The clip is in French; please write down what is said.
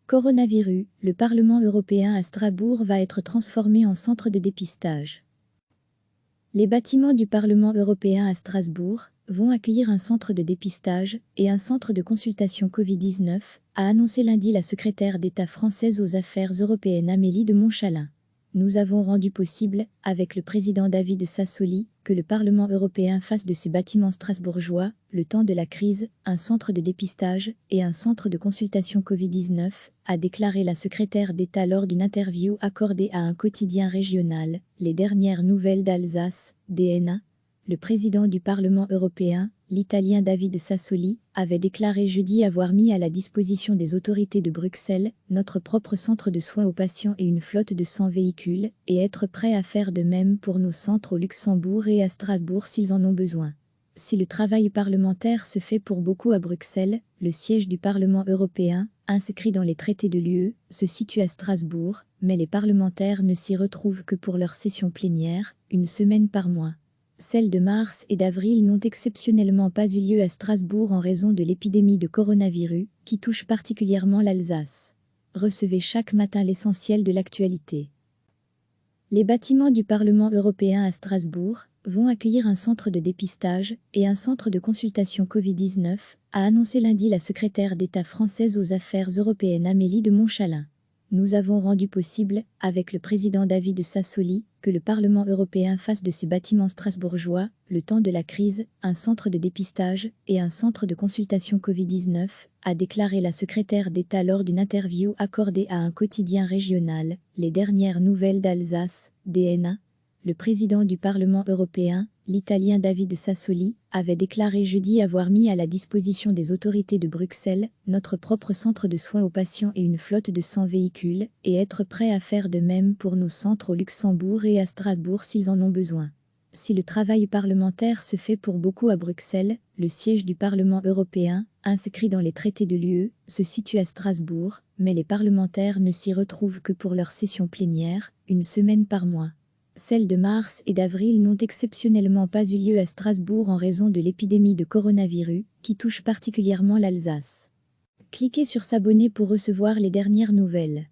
Coronavirus, le Parlement européen à Strasbourg va être transformé en centre de dépistage. Les bâtiments du Parlement européen à Strasbourg vont accueillir un centre de dépistage et un centre de consultation Covid-19, a annoncé lundi la secrétaire d'État française aux Affaires européennes Amélie de Montchalin. Nous avons rendu possible, avec le président David Sassoli, que le Parlement européen fasse de ces bâtiments strasbourgeois, le temps de la crise, un centre de dépistage et un centre de consultation Covid-19, a déclaré la secrétaire d'État lors d'une interview accordée à un quotidien régional, Les Dernières Nouvelles d'Alsace, DNA. Le président du Parlement européen, l'Italien David Sassoli, avait déclaré jeudi avoir mis à la disposition des autorités de Bruxelles notre propre centre de soins aux patients et une flotte de 100 véhicules, et être prêt à faire de même pour nos centres au Luxembourg et à Strasbourg s'ils en ont besoin. Si le travail parlementaire se fait pour beaucoup à Bruxelles, le siège du Parlement européen, inscrit dans les traités de l'UE, se situe à Strasbourg, mais les parlementaires ne s'y retrouvent que pour leur session plénière, une semaine par mois. Celles de mars et d'avril n'ont exceptionnellement pas eu lieu à Strasbourg en raison de l'épidémie de coronavirus, qui touche particulièrement l'Alsace. Recevez chaque matin l'essentiel de l'actualité. Les bâtiments du Parlement européen à Strasbourg vont accueillir un centre de dépistage et un centre de consultation Covid-19, a annoncé lundi la secrétaire d'État française aux Affaires européennes Amélie de Montchalin. Nous avons rendu possible, avec le président David Sassoli, que le Parlement européen fasse de ces bâtiments strasbourgeois, le temps de la crise, un centre de dépistage et un centre de consultation Covid-19, a déclaré la secrétaire d'État lors d'une interview accordée à un quotidien régional, Les Dernières Nouvelles d'Alsace, DNA. Le président du Parlement européen, l'Italien David Sassoli, avait déclaré jeudi avoir mis à la disposition des autorités de Bruxelles notre propre centre de soins aux patients et une flotte de 100 véhicules, et être prêt à faire de même pour nos centres au Luxembourg et à Strasbourg s'ils en ont besoin. Si le travail parlementaire se fait pour beaucoup à Bruxelles, le siège du Parlement européen, inscrit dans les traités de l'UE, se situe à Strasbourg, mais les parlementaires ne s'y retrouvent que pour leur session plénière, une semaine par mois. Celles de mars et d'avril n'ont exceptionnellement pas eu lieu à Strasbourg en raison de l'épidémie de coronavirus, qui touche particulièrement l'Alsace. Cliquez sur s'abonner pour recevoir les dernières nouvelles.